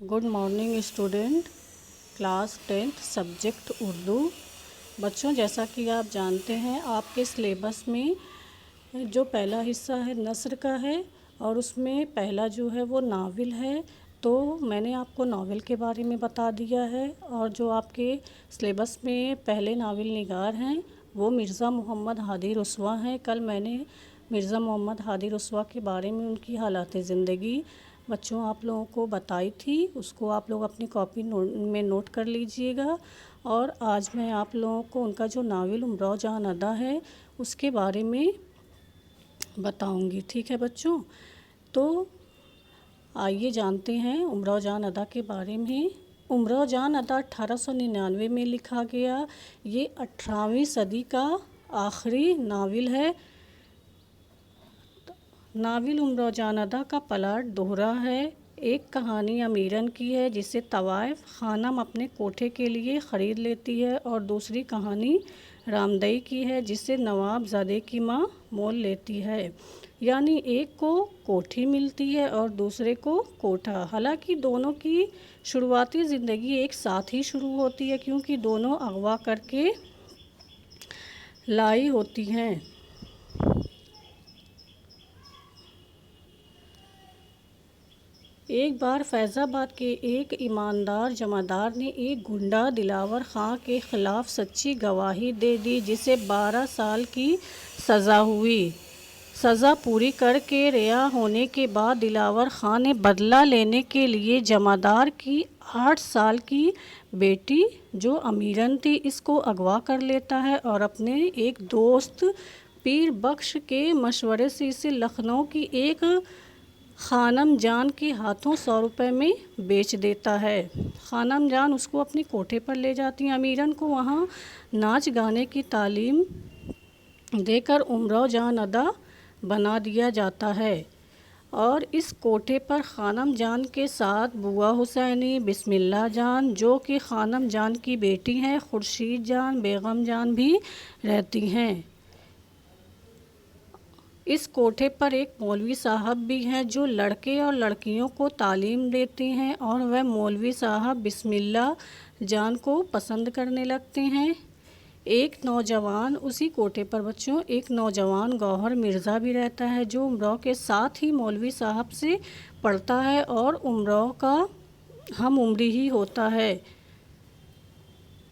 Good morning student, class 10th subject Urdu. बच्चों, जैसा कि आप जानते हैं आपके सिलेबस में जो पहला हिस्सा है नस्र का है और उसमें पहला जो है वो नावल है। तो मैंने आपको नावल के बारे में बता दिया है और जो आपके सिलेबस में पहले नावल निगार हैं वो मिर्ज़ा मोहम्मद हादी रसवा हैं। कल मैंने मिर्ज़ा मोहम्मद हादी रसवा के बारे में उनकी हालात ज़िंदगी बच्चों आप लोगों को बताई थी। उसको आप लोग अपनी कॉपी में नोट कर लीजिएगा। और आज मैं आप लोगों को उनका जो नावल उमराव जान अदा है उसके बारे में बताऊंगी। ठीक है बच्चों, तो आइए जानते हैं उमराव जान अदा के बारे में। उमराव जान अदा 1899 में लिखा गया। ये 18वीं सदी का आखिरी नावल है। नावल उमराव जान अदा का प्लाट दोहरा है। एक कहानी अमीरन की है जिसे तवाइफ खानम अपने कोठे के लिए ख़रीद लेती है और दूसरी कहानी रामदई की है जिसे नवाब ज़ादे की माँ मोल लेती है। यानी एक को कोठी मिलती है और दूसरे को कोठा। हालांकि दोनों की शुरुआती ज़िंदगी एक साथ ही शुरू होती है क्योंकि दोनों अगवा करके लाई होती हैं। एक बार फैज़ाबाद के एक ईमानदार जमादार ने एक गुंडा दिलावर ख़ां के ख़िलाफ़ सच्ची गवाही दे दी जिसे 12 साल की सज़ा हुई। सज़ा पूरी करके रिहा होने के बाद दिलावर ख़ां ने बदला लेने के लिए जमादार की 8 साल की बेटी जो अमीरन थी इसको अगवा कर लेता है और अपने एक दोस्त पीर बख्श के मशवरे से इसे लखनऊ की एक खानम जान के हाथों 100 रुपये में बेच देता है। खानम जान उसको अपने कोठे पर ले जाती हैं। अमीरन को वहाँ नाच गाने की तालीम देकर उमराव जान अदा बना दिया जाता है और इस कोठे पर खानम जान के साथ बुआ हुसैनी, बिस्मिल्लाह जान जो कि खानम जान की बेटी हैं, खुर्शीद जान, बेगम जान भी रहती हैं। इस कोठे पर एक मौलवी साहब भी हैं जो लड़के और लड़कियों को तालीम देते हैं और वह मौलवी साहब बिस्मिल्लाह जान को पसंद करने लगते हैं। एक नौजवान उसी कोठे पर बच्चों एक नौजवान गौहर मिर्ज़ा भी रहता है जो उमराव के साथ ही मौलवी साहब से पढ़ता है और उमराव का हम उम्री ही होता है।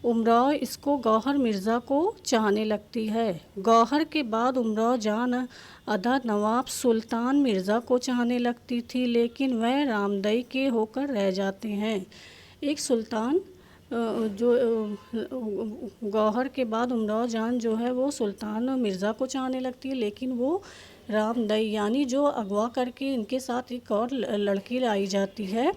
उमराव इसको गौहर मिर्ज़ा को चाहने लगती है। गौहर के बाद उमराव जान अदा नवाब सुल्तान मिर्ज़ा को चाहने लगती थी लेकिन वह रामदई के होकर रह जाते हैं। एक सुल्तान जो गौहर के बाद उमराव जान जो है वो सुल्तान मिर्ज़ा को चाहने लगती है लेकिन वो रामदई यानी जो अगवा करके इनके साथ एक और लड़की लाई जाती है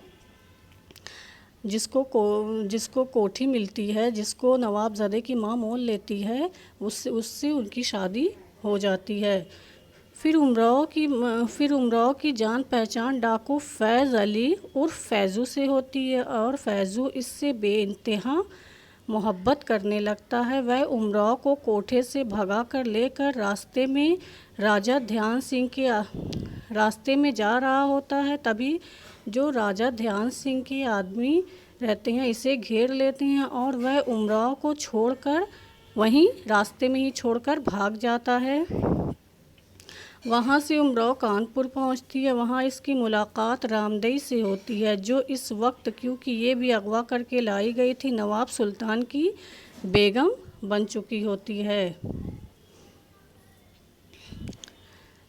जिसको कोठी मिलती है, जिसको नवाबज़ादे की माँ मोल लेती है, उससे उनकी शादी हो जाती है। फिर उमराव की जान पहचान डाकू फैज़ अली उर्फ फैज़ू से होती है और फैज़ू इससे बेइंतहा मोहब्बत करने लगता है। वह उमराव को कोठे से भगा कर लेकर रास्ते में राजा ध्यान सिंह के रास्ते में जा रहा होता है। तभी जो राजा ध्यान सिंह के आदमी रहते हैं इसे घेर लेते हैं और वह उमराव को छोड़कर वहीं रास्ते में ही छोड़कर भाग जाता है। वहाँ से उमराव कानपुर पहुँचती है। वहाँ इसकी मुलाकात रामदई से होती है जो इस वक्त क्योंकि ये भी अगवा करके लाई गई थी नवाब सुल्तान की बेगम बन चुकी होती है।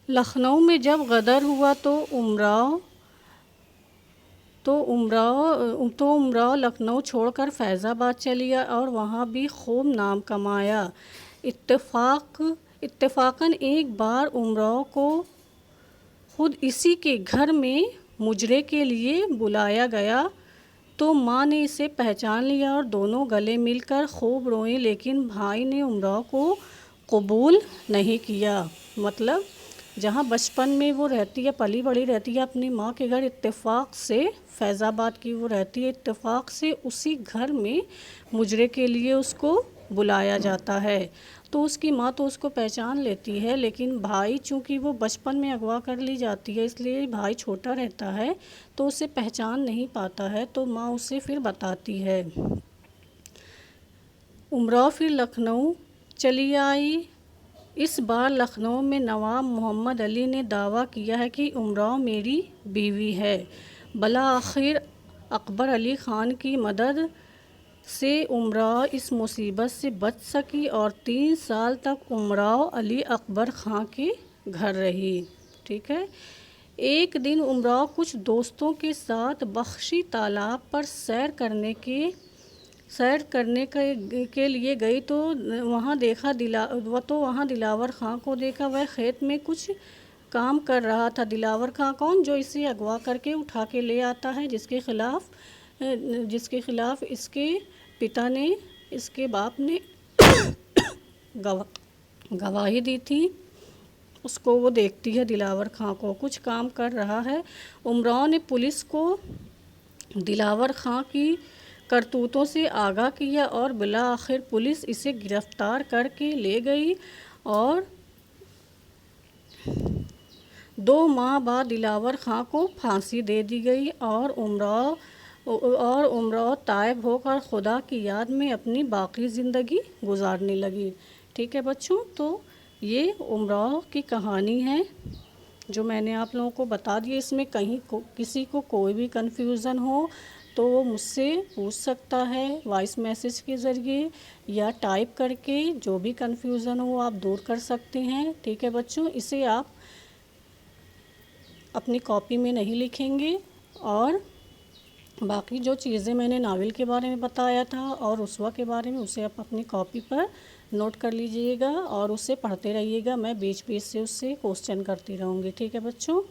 लखनऊ में जब गदर हुआ तो उमराव लखनऊ छोड़कर फैज़ाबाद चली गया और वहाँ भी खूब नाम कमाया। इत्तेफाकन एक बार उमराव को खुद इसी के घर में मुजरे के लिए बुलाया गया तो माँ ने इसे पहचान लिया और दोनों गले मिलकर खूब रोए लेकिन भाई ने उमराव को कबूल नहीं किया। मतलब जहाँ बचपन में वो रहती है, पली बड़ी रहती है अपनी माँ के घर, इत्तेफाक से फैज़ाबाद की वो रहती है, इत्तेफाक से उसी घर में मुजरे के लिए उसको बुलाया जाता है। तो उसकी माँ तो उसको पहचान लेती है, लेकिन भाई चूँकि वो बचपन में अगवा कर ली जाती है, इसलिए भाई छोटा रहता है तो उसे पहचान नहीं पाता है। तो माँ उसे फिर बताती है। उमराव फिर लखनऊ चली आई। इस बार लखनऊ में नवाब मोहम्मद अली ने दावा किया है कि उमराव मेरी बीवी है। भला आखिर अकबर अली ख़ान की मदद से उमराव इस मुसीबत से बच सकी और 3 साल तक उमराव अली अकबर ख़ान के घर रही। ठीक है। एक दिन उमराव कुछ दोस्तों के साथ बख्शी तालाब पर सैर करने के लिए गई तो वहाँ दिलावर ख़ान को देखा। वह खेत में कुछ काम कर रहा था। दिलावर ख़ान कौन? जो इसे अगवा करके उठा के ले आता है, जिसके ख़िलाफ़ इसके पिता ने, इसके बाप ने गवाही दी थी। उसको वो देखती है, दिलावर ख़ान को कुछ काम कर रहा है। उमराव ने पुलिस को दिलावर ख़ान की करतूतों से आगाह किया और बिला आखिर पुलिस इसे गिरफ़्तार करके ले गई और 2 माह बाद दिलावर ख़ान को फांसी दे दी गई और उमराव ताइब होकर खुदा की याद में अपनी बाकी ज़िंदगी गुजारने लगी। ठीक है बच्चों, तो ये उमराव की कहानी है जो मैंने आप लोगों को बता दी। इसमें किसी को कोई भी कन्फ्यूज़न हो तो वो मुझसे पूछ सकता है वॉइस मैसेज के ज़रिए या टाइप करके। जो भी कन्फ्यूज़न हो आप दूर कर सकते हैं। ठीक है बच्चों, इसे आप अपनी कॉपी में नहीं लिखेंगे और बाकी जो चीज़ें मैंने नावल के बारे में बताया था और उसवा के बारे में, उसे आप अपनी कॉपी पर नोट कर लीजिएगा और उसे पढ़ते रहिएगा। मैं बीच बीच से उससे क्वेश्चन करती रहूँगी। ठीक है बच्चों।